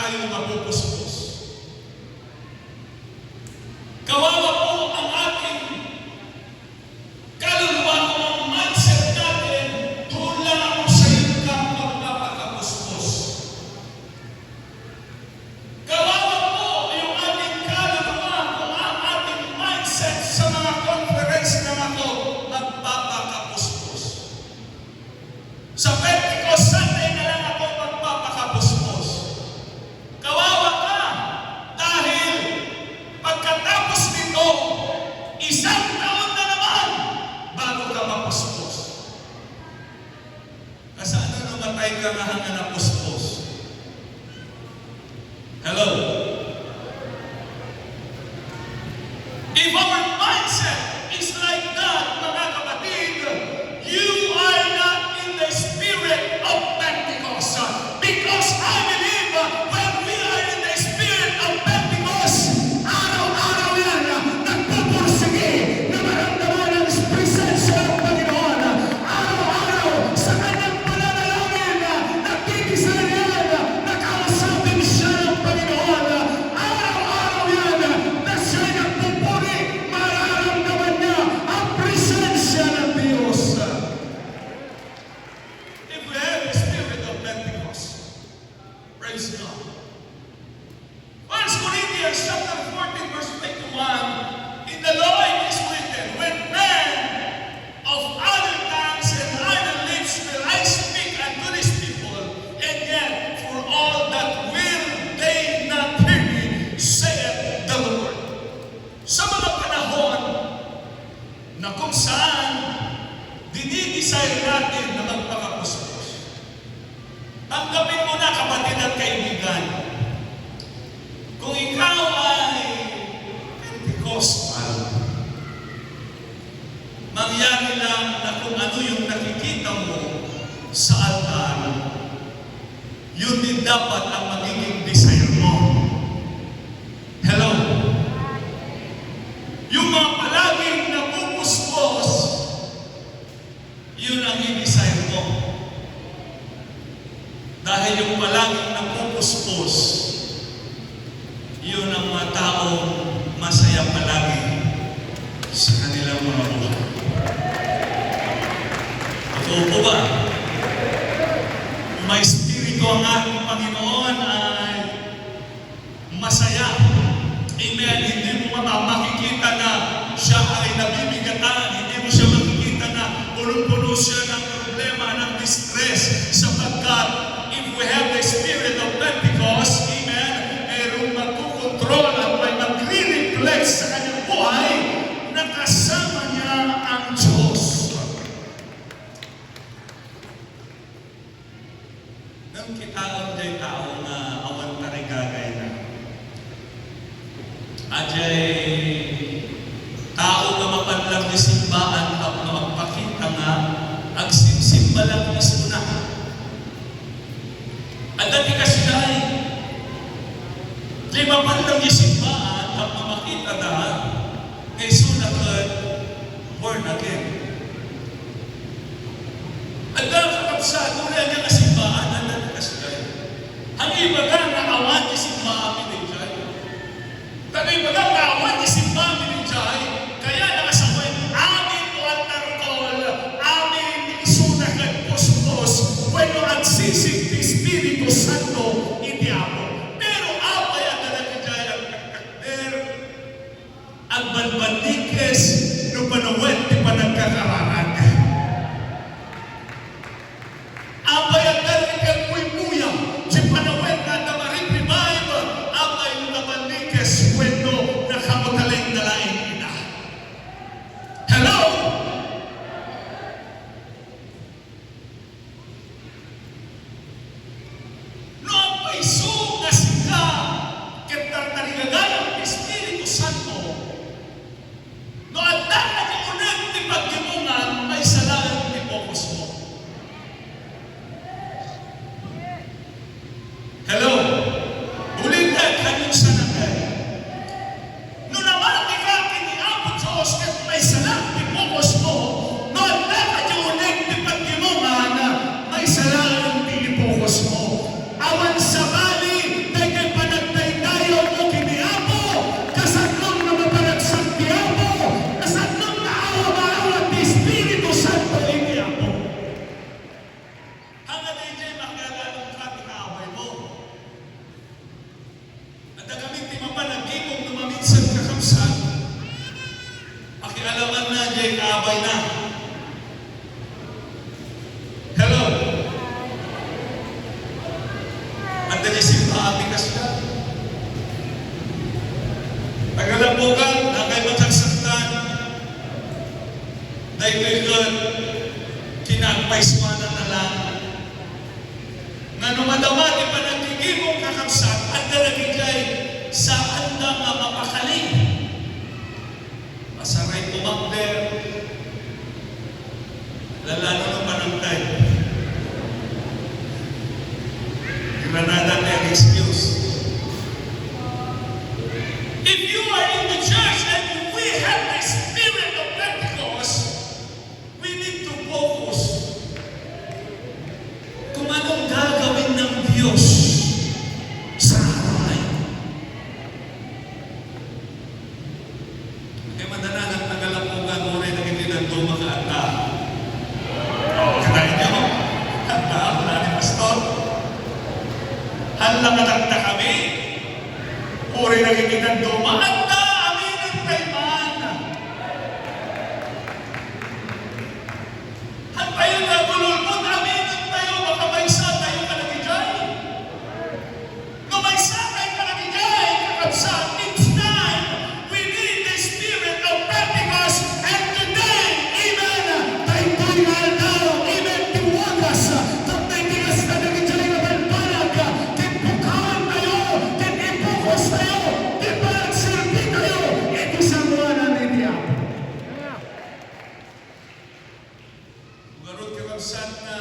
tayo mapupuspos. Kawawa po ang ating kaluluwa kung ang mindset natin doon lang ako sa income magpapakapuspos. Kawawa po yung ating kaluluwa kung ang ating mindset sa mga conference na ako magpapakapuspos. Sa Pentecost Sunday na lang ako magpapakapuspos. Kawawa ka dahil pagkatapos nito, isang taon na naman bago ka mapuspos. Kasi ano namatay ka nga hanggang napuspos? Hello? If our mindset is like that, mga kapatid, you are not in the spirit of Pentecost. Because I believe when we are in the spirit of Pentecost, araw-araw yan, nagpupursige na maramdaman ang presensya ng Panginoon. Araw-araw, sa kanyang pananalangin, nagkikisal yan, nakausapin siya ng Panginoon. Araw-araw yan, na siya'y nagpupuri, mararamdaman niya ang presensya ng Diyos. If we have the spirit of Pentecost, praise God. 1 Corinthians chapter 14, verse 21, in the law it is written, when men of other tongues and other lips will I speak unto these people, and yet for all that will they not hear me, saith the Lord. Sa mga panahon na kung saan dinidesire natin na magpakapuspos, tanggapin mo na, kapatid at kaibigan, kung ikaw ay Pentecostal, mangyari lang na kung ano yung nakikita mo sa altar, yun din dapat ang magiging desire mo. Hello? Yung mga palaging napupuspos, yun ang i-desire mo. Dahil yung palaging napupuspos, yun ang mga taong masaya palagi sa kanilang mga buhay. Totoo po ba? May espiritu ang ating Panginoon ay masaya. Amen. Hindi mo makikita na siya ay nabibigatan. Hindi mo siya makikita na punong-puno siya ng problema, ng distress. Sapagkat if we have the spirit of Pentecost, amen, merong magkukontrol at may magre-reflect sa kanyang buhay na kasama niya ang Diyos. Nang kitaon day tao na awan tarigagay na. Ajay tao nga mapadlang ni simbaan tapno magpakita nga agsimsimba lang mismo na. At dati kasi dahil di mapadlang ni simbaan tapno makita na ngay sunakad born again. At dahil kakapsado na niya kasimbaan at dati kasi dahil ang iba ka na awan ni simbaan ni Jai. Tapi bagang kawan isimba minijay, kaya nakasaway, amin o ang tarkol, amin isunagan puspos, bueno ang sisig ni Espiritu Santo, hindi ako. Pero apay ang nalagijay ang kakakder, ang balbalikes, no panawet, di pa nagkakararan. Apay ang nalagijay kuy-kuya, di panawet na tamarin revive, apay ang nabalikes, bueno na nagsisimbahan ka siya. Tagalabugan, na kay matagsaktan, dahil kayo kinagpaiswanan na lang. Nga numadamati pa nagigimong kakabsat at nalagigay sa anda nga mapakaling. Masaray tumakder, lalano ng panangtay. Granada na yung excuse. If you are in the church and we have the spirit of Pentecost, we need to focus kung anong gagawin ng Diyos sa araw na ito. Kaya madanalang nagalapugan mo rin ang itinanto mga ata. Katayin niyo, handa ako na ni Pastor. Handa katagta kami. Uri na itinanto, maanda, aminin tayo man. Hantayo na gululmod, aminin tayo, baka may isa tayo kalagigay. No may isa tayo kalagigay, kakabsat, it's time. We need the spirit of Pentecost, and today, amen, tayo tayo aldaw, amen, tiwagas, tapay tigas na nagigay na balbalag, tipukawan tayo, titipukas tayo, tipagsilbi tayo, ito sa mga nandiyan. Ugarot kakabsat na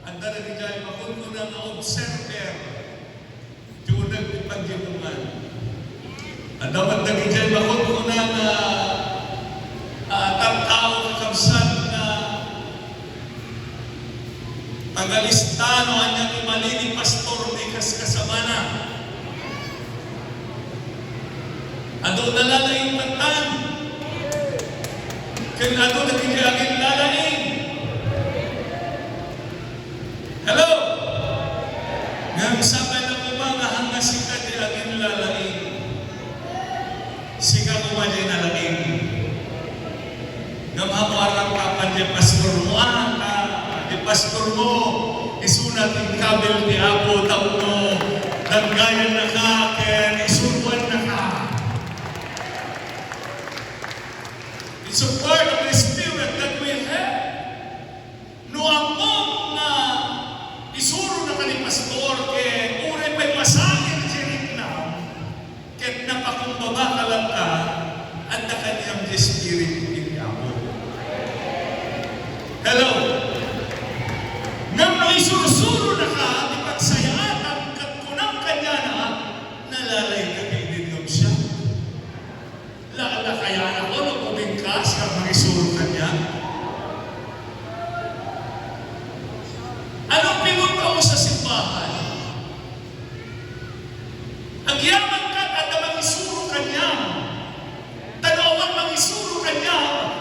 anda nagigay, makununa na observer, tunag ipagyamungan. At dapat nagigay, makununa na tagtao kakabsat na tagalistano anyang imalini pastor ni kasamana. Ado nalalaing tatan. Kaya ado nagigay aging lalaing. Hello? Ngayong sabay na umaga hanggang sika di aging lalaing. Sika mo di nalaing. Ngamamuarang kapan di pastor mo ka. Di pastor mo. Isunat yung kabel ni Apo taon mo. Naggayan na ka. Kaya isunuan na ka. It's a part of the spirit that we have. No among na isuro na ka ni pastor kaya ure pa'y masakit sirik na kaya napakumbaba ka lang ka at na kanyang spirit in Apo. Hello? Ngam na isuro-suro na ka di pagsayaan ang katkunang kanya na nalalay ka kay Dinom siya. Lala kaya ako no kumingkas kang mangisuro kanya. Anong pinunta mo sa simbahan? Agyaman ka at mangisuro kanya. Tanawan mangisuro kanya.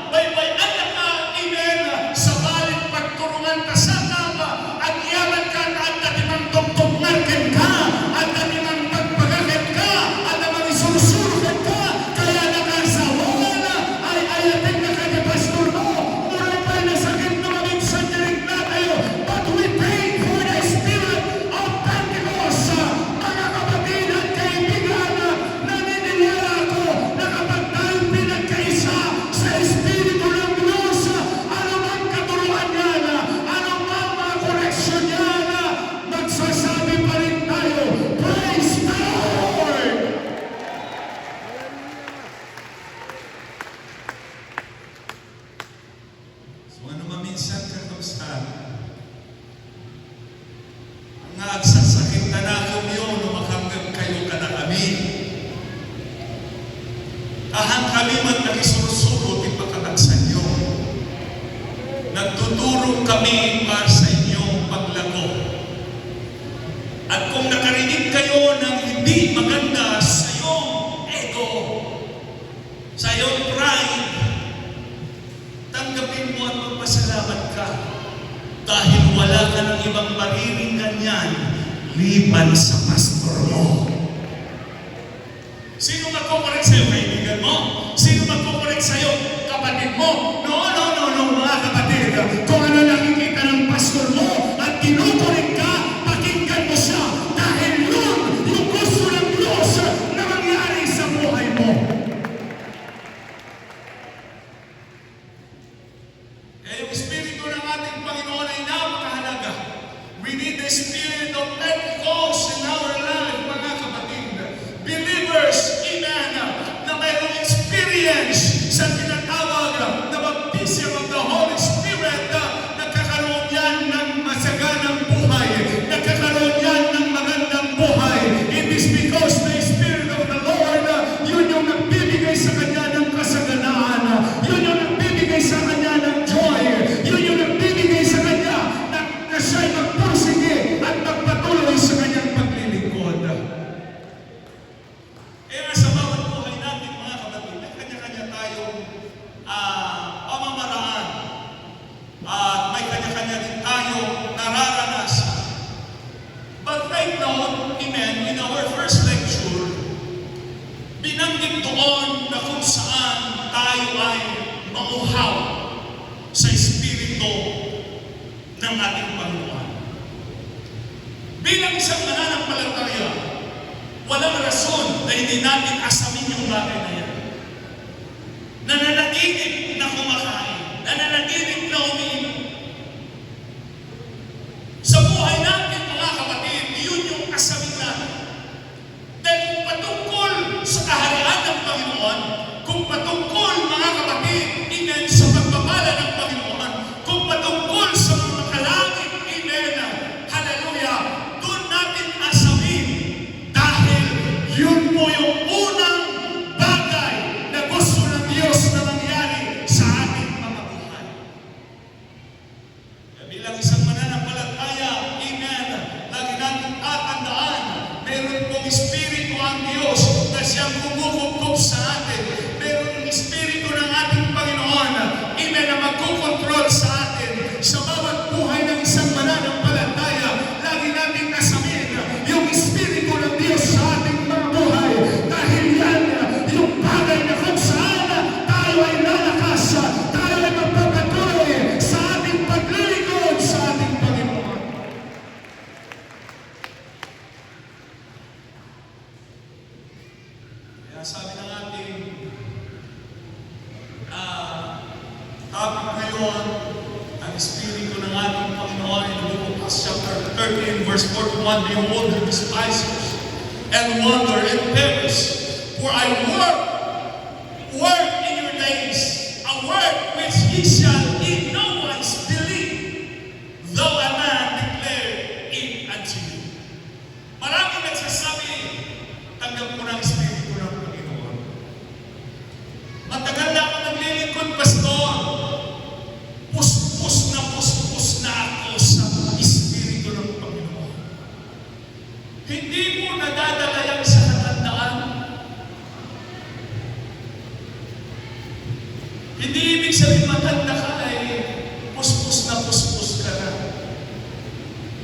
Bay-bay anak ka, amen, sa balit pagturungan ka sa tama. Agyaman ka at natimang tugtugnakin ka. At natimang magpagakin ka. At namang isurusurukan ka. Kaya nakasawa na ay ayatin na ka ni pastor mo. Mura pa'y nasakit na maminsan nirig na tayo. But we pray for the spirit of Pentecost. Mga kapatid at kaibigan, naniniwala ako na kapag tayo pinagkaisa sa Espiritu ng Diyos, anumang katuruan yan, anumang mga koreksyon yan, magsasabi pa rin tayo, praise the Lord! So ano maminsan kakabsat, ang agsasakit na natin yun, umakanggap kayo ka na kami. Ahang kami man nakisurusuro, di pagkakagsan nyo. Nagtuturong kami para sa inyong paglago. At kung nakarinig kayo ng hindi maganda sa iyong ego, sa iyong pride, tanggapin mo at magpasalamat ka. Dahil wala ka ng ibang mariringan yan, liban sa pastor mo. Sino magkukorek sa'yo, kaibigan mo? Sino magkukorek sa'yo, kapatid mo? No, mga kapatid. Kung ano nakikita ng pastor mo at kinukorek ka, pakinggan mo siya. Dahil We need the spirit of Pentecost in our life, mga kapatid. Believers, amen, na mayroong experience sa tinatawag na baptism of the Holy Spirit, nagkakaroon yan ng masaganang buhay, nagkakaroon yan ng magandang buhay. It is because the Spirit of the Lord, yun yung nagbibigay sa kanya ng kasaganaan, yun yung nagbibigay sa kanya ng joy, yun yung nagbibigay sa kanya na siya'y magpursige at magpatuloy sa kanyang paglilingkod. Kaya sa bawat buhay natin, mga kapatid, may kanya-kanya tayong pamamaraan at may kanya-kanya din tayong nararanasan. But right now, amen, in our first lecture, binanggit doon na kung saan tayo ay mauhaw sa Espiritu ng ating Panginoon. Bilang isang mananampalataya, walang rason na hindi natin asamin yung bagay na yan. Nananaginip na kumakain, nananaginip na umiinom. Sa buhay natin, mga kapatid, yun yung asamin natin. Dahil kung patungkol sa kaharian ng Panginoon, kung patungkol, mga kapatid, amen, sa pagpapala ng Panginoon, kung patungkol sa mga kalangit, amen, hallelujah, doon natin asamin dahil yun po yung unang bagay na gusto ng Diyos na mangyari sa ating mga buhay. Kaya bilang isang mananampalataya, amen, lagi natin tatandaan, meron pong Espiritu ang Diyos na siyang kumukukup sa atin. Meron ang Espiritu ng ating Panginoon, amen, na magkukontrol sa atin. Sa bawat buhay ng isang mananampalataya, lagi natin nasamin yung Espiritu ng Diyos sa ating mga buhay. Dahil yan, yung bagay na kung saan tayo ay lalakas, tayo ay magpapatuloy sa ating paglilingkod sa ating Panginoon. Kaya sabi ng ating topic ngayon, ang Espiritu ng ating Panginoon in the book of Acts chapter 13, verse 41, behold the despisers and wonder and perish, for I work in your days, a work which ye shall in no wise believe, though a man declare it unto you. Maraming nagsasabi, tanggap ko ng Espiritu ng Panginoon. Matagal na ako naglilingkod, pastor. Puspos na ako sa Espiritu ng Panginoon. Hindi mo nadadala yan sa katandaan. Hindi ibig sabihin matanda